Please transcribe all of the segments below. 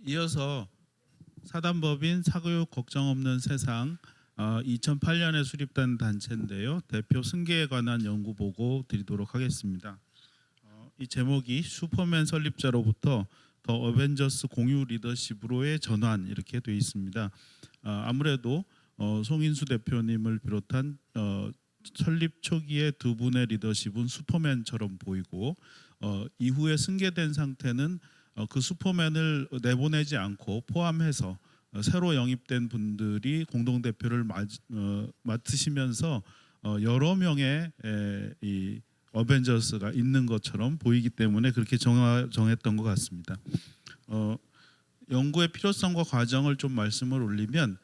이어서 사단법인 사교육 걱정 없는 세상 2008년에 수립된 단체인데요. 대표 승계에 관한 연구 보고 드리도록 하겠습니다. 이 제목이 슈퍼맨 설립자로부터 더 어벤져스 공유 리더십으로의 전환 이렇게 되어 있습니다. 아무래도 송인수 대표님을 비롯한 설립 초기의 두 분의 리더십은 슈퍼맨처럼 보이고 이후에 승계된 상태는 그 슈퍼맨을 내보내지 않고 포함해서 새로 영입된 분들이 공동대표를 맡으시면서 여러 명의 이 어벤져스가 있는 것처럼 보이기 때문에 그렇게 정했던 것 같습니다. 연구의 필요성과 과정을 좀 말씀을 올리면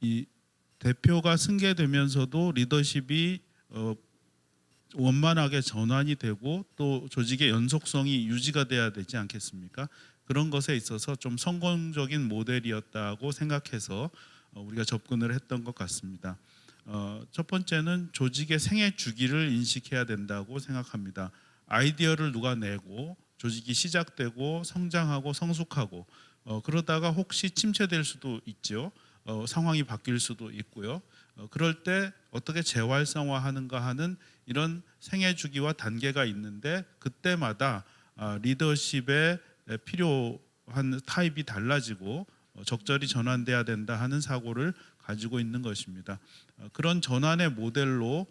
이 대표가 승계되면서도 리더십이 원만하게 전환이 되고 또 조직의 연속성이 유지가 돼야 되지 않겠습니까? 그런 것에 있어서 좀 성공적인 모델이었다고 생각해서 우리가 접근을 했던 것 같습니다. 첫 번째는 조직의 생애 주기를 인식해야 된다고 생각합니다. 아이디어를 누가 내고 조직이 시작되고 성장하고 성숙하고 그러다가 혹시 침체될 수도 있죠. 상황이 바뀔 수도 있고요. 그럴 때 어떻게 재활성화하는가 하는 이런 생애 주기와 단계가 있는데 그때마다 리더십에 필요한 타입이 달라지고 적절히 전환돼야 된다 하는 사고를 가지고 있는 것입니다. 그런 전환의 모델로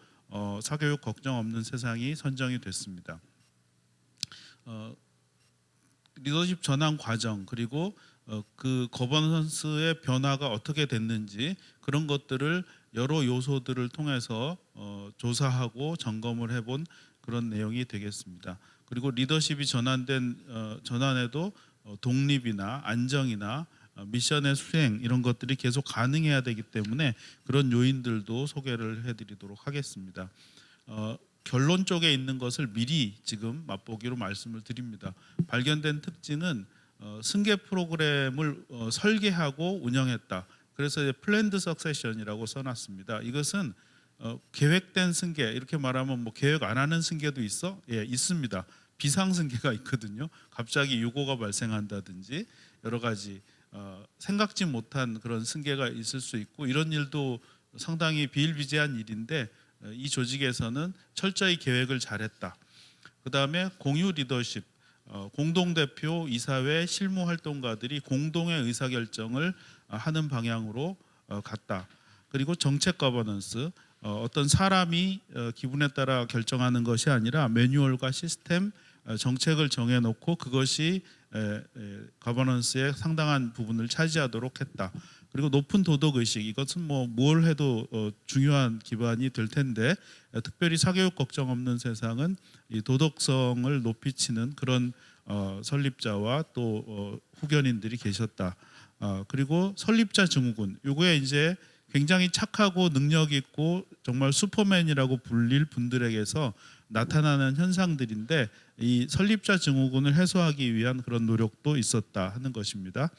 사교육 걱정 없는 세상이 선정이 됐습니다. 리더십 전환 과정 그리고 그 거버넌스의 변화가 어떻게 됐는지 그런 것들을 여러 요소들을 통해서 조사하고 점검을 해본 그런 내용이 되겠습니다. 그리고 리더십이 전환에도 독립이나 안정이나 미션의 수행 이런 것들이 계속 가능해야 되기 때문에 그런 요인들도 소개를 해드리도록 하겠습니다. 결론 쪽에 있는 것을 미리 지금 맛보기로 말씀을 드립니다. 발견된 특징은 승계 프로그램을 설계하고 운영했다. 그래서 플랜드 석세션이라고 써놨습니다. 이것은 계획된 승계 이렇게 말하면 뭐 계획 안 하는 승계도 있어? 예, 있습니다. 비상 승계가 있거든요. 갑자기 유고가 발생한다든지 여러 가지 생각지 못한 그런 승계가 있을 수 있고 이런 일도 상당히 비일비재한 일인데 이 조직에서는 철저히 계획을 잘했다. 그 다음에 공유 리더십, 공동대표, 이사회, 실무활동가들이 공동의 의사결정을 하는 방향으로 갔다. 그리고 정책 거버넌스, 어떤 사람이 기분에 따라 결정하는 것이 아니라 매뉴얼과 시스템, 정책을 정해놓고 그것이 거버넌스의 상당한 부분을 차지하도록 했다. 그리고 높은 도덕의식, 이것은 뭐 뭘 해도 중요한 기반이 될 텐데 특별히 사교육 걱정 없는 세상은 이 도덕성을 높이 치는 그런 설립자와 또 후견인들이 계셨다. 그리고 설립자 증후군, 요거에 이제 굉장히 착하고 능력 있고 정말 슈퍼맨이라고 불릴 분들에게서 나타나는 현상들인데 이 설립자 증후군을 해소하기 위한 그런 노력도 있었다 하는 것입니다.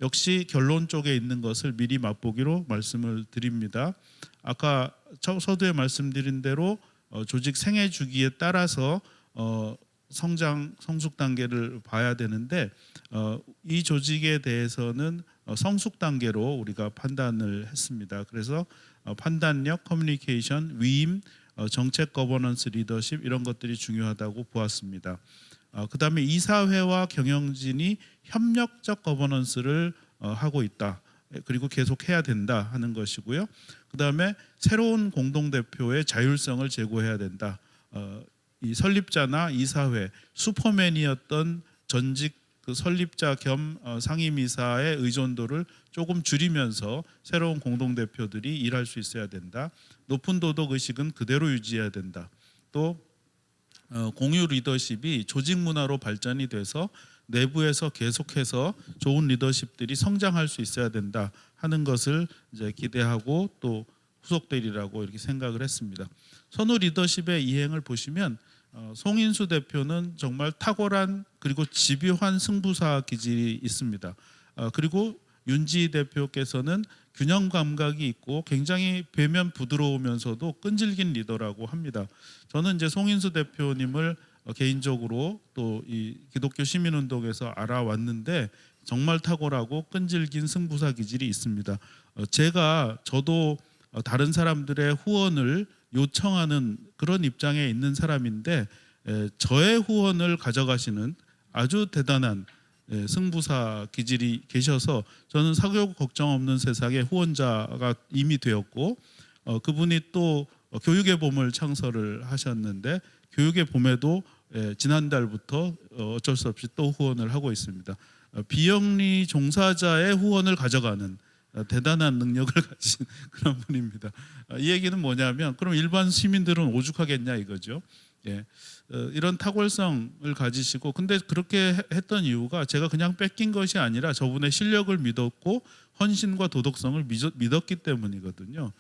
역시 결론 쪽에 있는 것을 미리 맛보기로 말씀을 드립니다. 아까 서두에 말씀드린 대로 조직 생애 주기에 따라서 성장 성숙 단계를 봐야 되는데 이 조직에 대해서는 성숙 단계로 우리가 판단을 했습니다. 그래서 판단력, 커뮤니케이션, 위임, 정책 거버넌스 리더십 이런 것들이 중요하다고 보았습니다. 그 다음에 이사회와 경영진이 협력적 거버넌스를 하고 있다. 그리고 계속 해야 된다 하는 것이고요. 그 다음에 새로운 공동대표의 자율성을 제고해야 된다. 이 설립자나 이사회, 슈퍼맨이었던 전직 그 설립자 겸 상임이사의 의존도를 조금 줄이면서 새로운 공동대표들이 일할 수 있어야 된다. 높은 도덕의식은 그대로 유지해야 된다. 또 공유 리더십이 조직 문화로 발전이 돼서 내부에서 계속해서 좋은 리더십들이 성장할 수 있어야 된다 하는 것을 이제 기대하고 또 후속되리라고 이렇게 생각을 했습니다. 선후 리더십의 이행을 보시면 송인수 대표는 정말 탁월한 그리고 집요한 승부사 기질이 있습니다. 그리고 윤지 대표께서는 균형 감각이 있고 굉장히 배면 부드러우면서도 끈질긴 리더라고 합니다. 저는 이제 송인수 대표님을 개인적으로 또 이 기독교 시민운동에서 알아왔는데 정말 탁월하고 끈질긴 승부사 기질이 있습니다. 저도 다른 사람들의 후원을 요청하는 그런 입장에 있는 사람인데 저의 후원을 가져가시는 아주 대단한 승부사 기질이 계셔서 저는 사교 걱정 없는 세상의 후원자가 이미 되었고 그분이 또 교육의 봄을 창설을 하셨는데 교육의 봄에도 지난달부터 어쩔 수 없이 또 후원을 하고 있습니다. 비영리 종사자의 후원을 가져가는 대단한 능력을 가진 그런 분입니다. 이 얘기는 뭐냐면 그럼 일반 시민들은 오죽하겠냐 이거죠. 이런 탁월성을 가지시고 근데 그렇게 했던 이유가 제가 그냥 뺏긴 것이 아니라 저분의 실력을 믿었고 헌신과 도덕성을 믿었기 때문이거든요.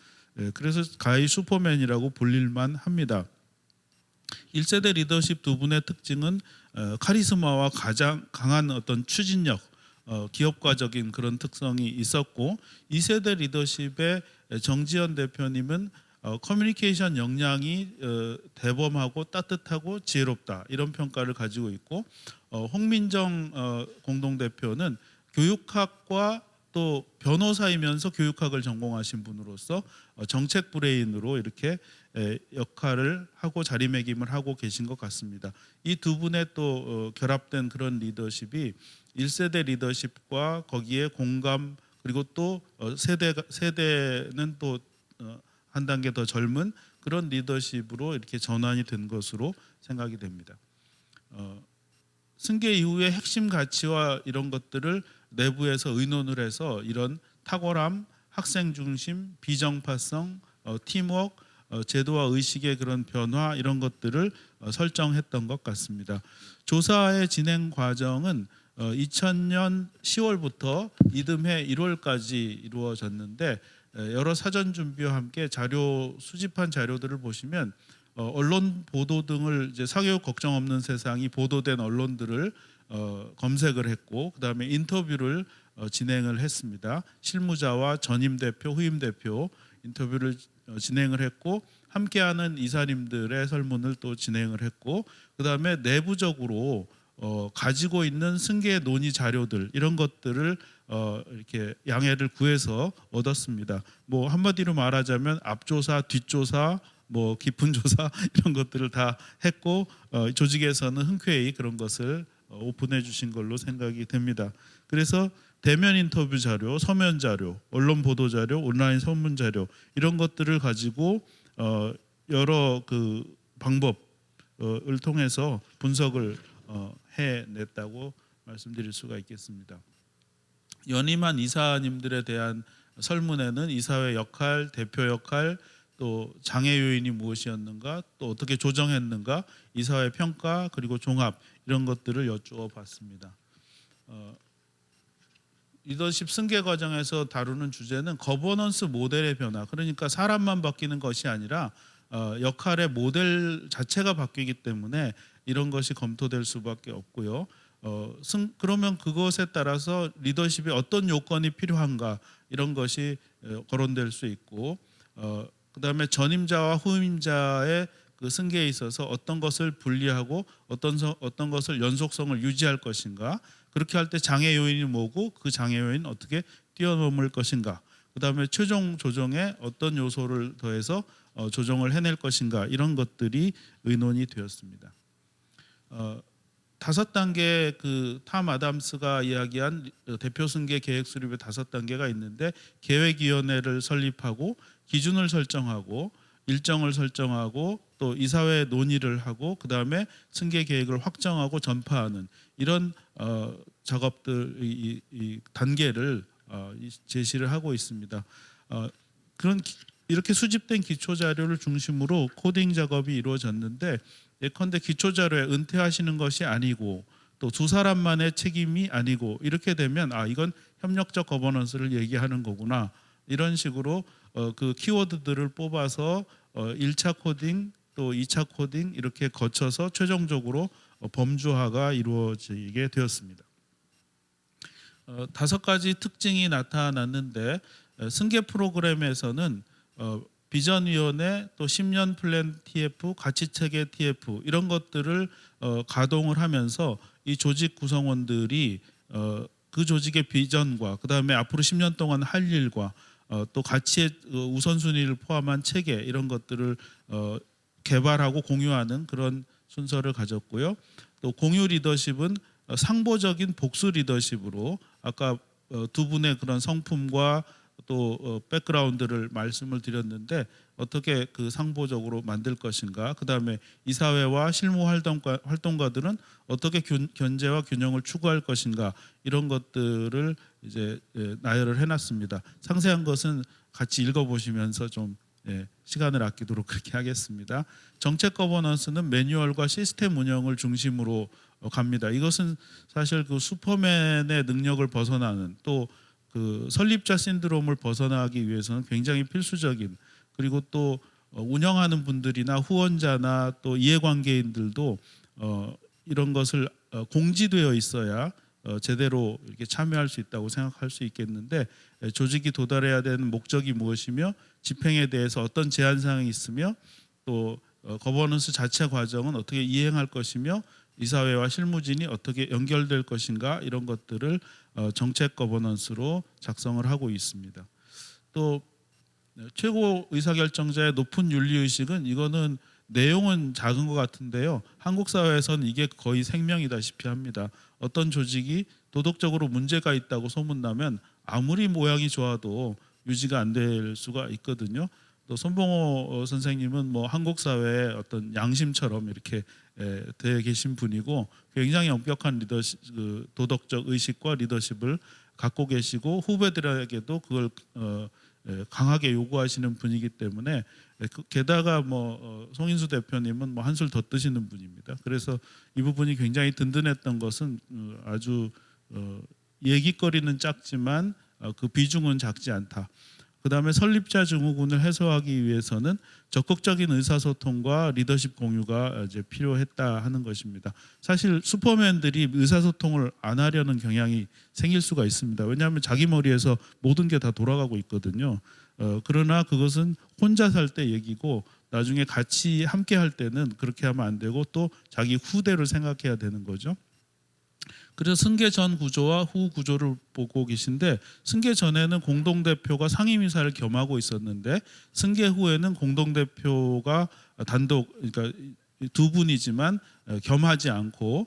그래서 가히 슈퍼맨이라고 불릴만 합니다. 1세대 리더십 두 분의 특징은 카리스마와 가장 강한 어떤 추진력, 기업가적인 그런 특성이 있었고 2세대 리더십의 정지현 대표님은 커뮤니케이션 역량이 대범하고 따뜻하고 지혜롭다 이런 평가를 가지고 있고 홍민정 공동대표는 교육학과 또 변호사이면서 교육학을 전공하신 분으로서 정책 브레인으로 이렇게 역할을 하고 자리매김을 하고 계신 것 같습니다. 이 두 분의 또 결합된 그런 리더십이 1세대 리더십과 거기에 공감 그리고 또 세대는 또 한 단계 더 젊은 그런 리더십으로 이렇게 전환이 된 것으로 생각이 됩니다. 승계 이후의 핵심 가치와 이런 것들을 내부에서 의논을 해서 이런 탁월함, 학생 중심, 비정파성, 팀워크, 제도와 의식의 그런 변화 이런 것들을 설정했던 것 같습니다. 조사의 진행 과정은 2000년 10월부터 이듬해 1월까지 이루어졌는데 여러 사전 준비와 함께 수집한 자료들을 보시면 언론 보도 등을 이제 사교육 걱정 없는 세상이 보도된 언론들을 검색을 했고 그다음에 인터뷰를 진행을 했습니다. 실무자와 전임 대표, 후임 대표 인터뷰를 진행을 했고 함께하는 이사님들의 설문을 또 진행을 했고 그다음에 내부적으로 가지고 있는 승계 논의 자료들 이런 것들을 이렇게 양해를 구해서 얻었습니다. 뭐 한마디로 말하자면 앞조사, 뒷조사, 뭐 깊은 조사 이런 것들을 다 했고 조직에서는 흔쾌히 그런 것을 오픈해 주신 걸로 생각이 됩니다. 그래서 대면 인터뷰 자료, 서면 자료, 언론 보도 자료, 온라인 선문 자료 이런 것들을 가지고 여러 그 방법을 통해서 분석을 해냈다고 말씀드릴 수가 있겠습니다. 연임한 이사님들에 대한 설문에는 이사회 역할, 대표 역할, 또 장애 요인이 무엇이었는가, 또 어떻게 조정했는가, 이사회 평가 그리고 종합 이런 것들을 여쭈어 봤습니다. 리더십 승계 과정에서 다루는 주제는 거버넌스 모델의 변화, 그러니까 사람만 바뀌는 것이 아니라 역할의 모델 자체가 바뀌기 때문에 이런 것이 검토될 수밖에 없고요. 그러면 그것에 따라서 리더십에 어떤 요건이 필요한가 이런 것이 거론될 수 있고 그다음에 전임자와 후임자의 그 승계에 있어서 어떤 것을 분리하고 어떤 것을 연속성을 유지할 것인가 그렇게 할 때 장애 요인이 뭐고 그 장애 요인 어떻게 뛰어넘을 것인가 그다음에 최종 조정에 어떤 요소를 더해서 조정을 해낼 것인가 이런 것들이 의논이 되었습니다. 5단계 그 탐 아담스가 이야기한 대표 승계 계획 수립의 5단계가 있는데 계획위원회를 설립하고 기준을 설정하고 일정을 설정하고 또 이사회 논의를 하고 그다음에 승계 계획을 확정하고 전파하는 이런 작업들 이 단계를 제시를 하고 있습니다. 이렇게 수집된 기초 자료를 중심으로 코딩 작업이 이루어졌는데 예컨대 기초 자료에 은퇴하시는 것이 아니고 또 두 사람만의 책임이 아니고 이렇게 되면 이건 협력적 거버넌스를 얘기하는 거구나 이런 식으로 그 키워드들을 뽑아서 1차 코딩 또 2차 코딩 이렇게 거쳐서 최종적으로 범주화가 이루어지게 되었습니다. 5가지 특징이 나타났는데 승계 프로그램에서는 비전위원회 또 10년 플랜 TF, 가치체계 TF 이런 것들을 가동을 하면서 이 조직 구성원들이 그 조직의 비전과 그다음에 앞으로 10년 동안 할 일과 또 가치의 우선순위를 포함한 체계 이런 것들을 개발하고 공유하는 그런 순서를 가졌고요. 또 공유 리더십은 상보적인 복수 리더십으로 아까 두 분의 그런 성품과 또 백그라운드를 말씀을 드렸는데 어떻게 그 상보적으로 만들 것인가, 그다음에 이사회와 실무 활동가들은 어떻게 견제와 균형을 추구할 것인가 이런 것들을 이제 나열을 해놨습니다. 상세한 것은 같이 읽어보시면서 좀 시간을 아끼도록 그렇게 하겠습니다. 정책 거버넌스는 매뉴얼과 시스템 운영을 중심으로 갑니다. 이것은 사실 그 슈퍼맨의 능력을 벗어나는 또 그 설립자 신드롬을 벗어나기 위해서는 굉장히 필수적인, 그리고 또 운영하는 분들이나 후원자나 또 이해관계인들도 이런 것을 공지되어 있어야 제대로 이렇게 참여할 수 있다고 생각할 수 있겠는데, 조직이 도달해야 되는 목적이 무엇이며 집행에 대해서 어떤 제한 사항이 있으며 또 거버넌스 자체 과정은 어떻게 이행할 것이며 이사회와 실무진이 어떻게 연결될 것인가 이런 것들을 정책 거버넌스로 작성을 하고 있습니다. 또 최고 의사결정자의 높은 윤리의식은 이거는 내용은 작은 것 같은데요. 한국 사회에서는 이게 거의 생명이다시피 합니다. 어떤 조직이 도덕적으로 문제가 있다고 소문나면 아무리 모양이 좋아도 유지가 안 될 수가 있거든요. 또 손봉호 선생님은 뭐 한국 사회의 어떤 양심처럼 이렇게 되어 계신 분이고 굉장히 엄격한 리더십, 도덕적 의식과 리더십을 갖고 계시고 후배들에게도 그걸 강하게 요구하시는 분이기 때문에, 게다가 뭐 송인수 대표님은 뭐 한술 더 뜨시는 분입니다. 그래서 이 부분이 굉장히 든든했던 것은 아주 얘기거리는 작지만 그 비중은 작지 않다. 그다음에 설립자 증후군을 해소하기 위해서는 적극적인 의사소통과 리더십 공유가 이제 필요했다 하는 것입니다. 사실 슈퍼맨들이 의사소통을 안 하려는 경향이 생길 수가 있습니다. 왜냐하면 자기 머리에서 모든 게 다 돌아가고 있거든요. 그러나 그것은 혼자 살 때 얘기고 나중에 같이 함께 할 때는 그렇게 하면 안 되고 또 자기 후대를 생각해야 되는 거죠. 그래서 승계 전 구조와 후 구조를 보고 계신데, 승계 전에는 공동대표가 상임이사를 겸하고 있었는데 승계 후에는 공동대표가 단독, 그러니까 두 분이지만 겸하지 않고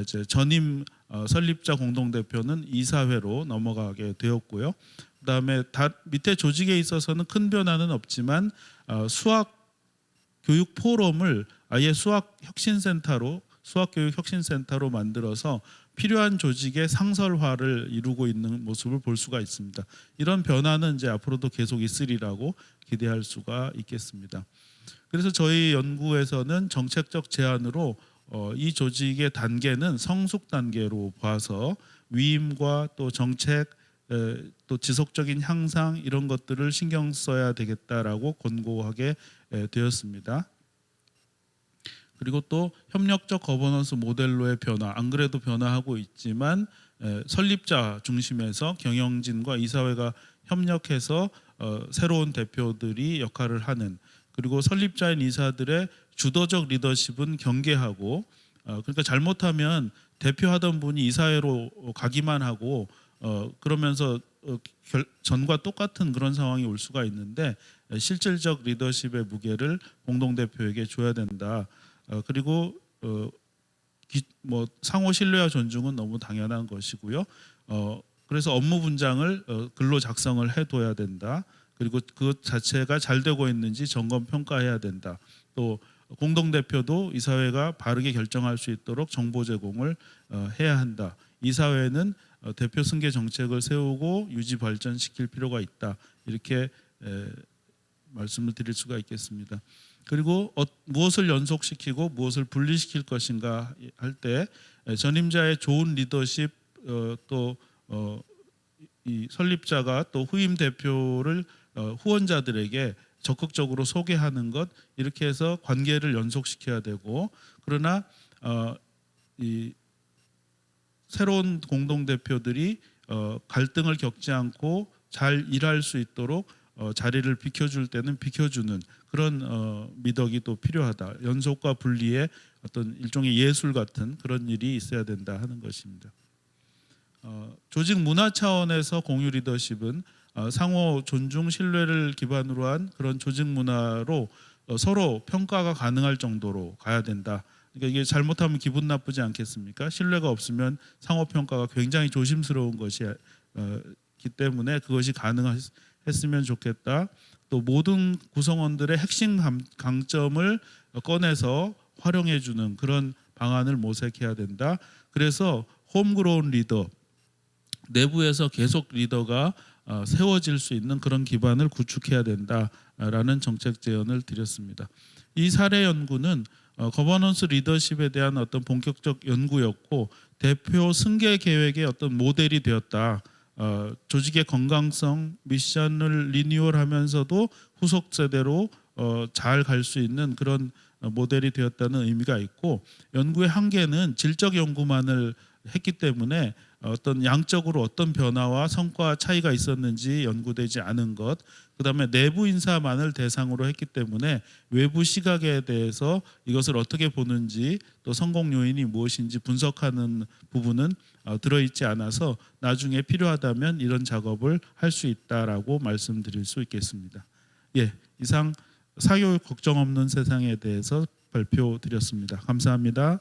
이제 전임 설립자 공동대표는 이사회로 넘어가게 되었고요. 그다음에 밑에 조직에 있어서는 큰 변화는 없지만 수학 교육 포럼을 아예 수학교육혁신센터로 만들어서 필요한 조직의 상설화를 이루고 있는 모습을 볼 수가 있습니다. 이런 변화는 이제 앞으로도 계속 있으리라고 기대할 수가 있겠습니다. 그래서 저희 연구에서는 정책적 제안으로 이 조직의 단계는 성숙 단계로 봐서 위임과 또 정책 또 지속적인 향상 이런 것들을 신경 써야 되겠다라고 권고하게 되었습니다. 그리고 또 협력적 거버넌스 모델로의 변화, 안 그래도 변화하고 있지만 설립자 중심에서 경영진과 이사회가 협력해서 새로운 대표들이 역할을 하는, 그리고 설립자인 이사들의 주도적 리더십은 경계하고, 그러니까 잘못하면 대표하던 분이 이사회로 가기만 하고 그러면서 전과 똑같은 그런 상황이 올 수가 있는데 실질적 리더십의 무게를 공동대표에게 줘야 된다. 그리고 뭐 상호 신뢰와 존중은 너무 당연한 것이고요. 그래서 업무 분장을 글로 작성을 해둬야 된다. 그리고 그것 자체가 잘 되고 있는지 점검 평가해야 된다. 또 공동대표도 이사회가 바르게 결정할 수 있도록 정보 제공을 해야 한다. 이사회는 대표 승계 정책을 세우고 유지 발전시킬 필요가 있다. 이렇게 말씀을 드릴 수가 있겠습니다. 그리고 무엇을 연속시키고 무엇을 분리시킬 것인가 할 때 전임자의 좋은 리더십, 또 이 설립자가 또 후임 대표를 후원자들에게 적극적으로 소개하는 것, 이렇게 해서 관계를 연속시켜야 되고, 그러나 이 새로운 공동대표들이 갈등을 겪지 않고 잘 일할 수 있도록 자리를 비켜줄 때는 비켜주는 그런 미덕이 또 필요하다. 연속과 분리의 어떤 일종의 예술 같은 그런 일이 있어야 된다 하는 것입니다. 조직 문화 차원에서 공유 리더십은 상호 존중 신뢰를 기반으로 한 그런 조직 문화로 서로 평가가 가능할 정도로 가야 된다. 그러니까 이게 잘못하면 기분 나쁘지 않겠습니까? 신뢰가 없으면 상호 평가가 굉장히 조심스러운 것이기 때문에 그것이 가능했으면 좋겠다. 또 모든 구성원들의 핵심 강점을 꺼내서 활용해주는 그런 방안을 모색해야 된다. 그래서 홈그로운 리더, 내부에서 계속 리더가 세워질 수 있는 그런 기반을 구축해야 된다라는 정책 제언을 드렸습니다. 이 사례 연구는 거버넌스 리더십에 대한 어떤 본격적 연구였고 대표 승계 계획의 어떤 모델이 되었다. 조직의 건강성, 미션을 리뉴얼하면서도 후속 세대로 잘 갈 수 있는 그런 모델이 되었다는 의미가 있고, 연구의 한계는 질적 연구만을 했기 때문에 어떤 양적으로 어떤 변화와 성과 차이가 있었는지 연구되지 않은 것, 그다음에 내부 인사만을 대상으로 했기 때문에 외부 시각에 대해서 이것을 어떻게 보는지 또 성공 요인이 무엇인지 분석하는 부분은 들어있지 않아서 나중에 필요하다면 이런 작업을 할 수 있다라고 말씀드릴 수 있겠습니다. 예, 이상 사교육 걱정 없는 세상에 대해서 발표드렸습니다. 감사합니다.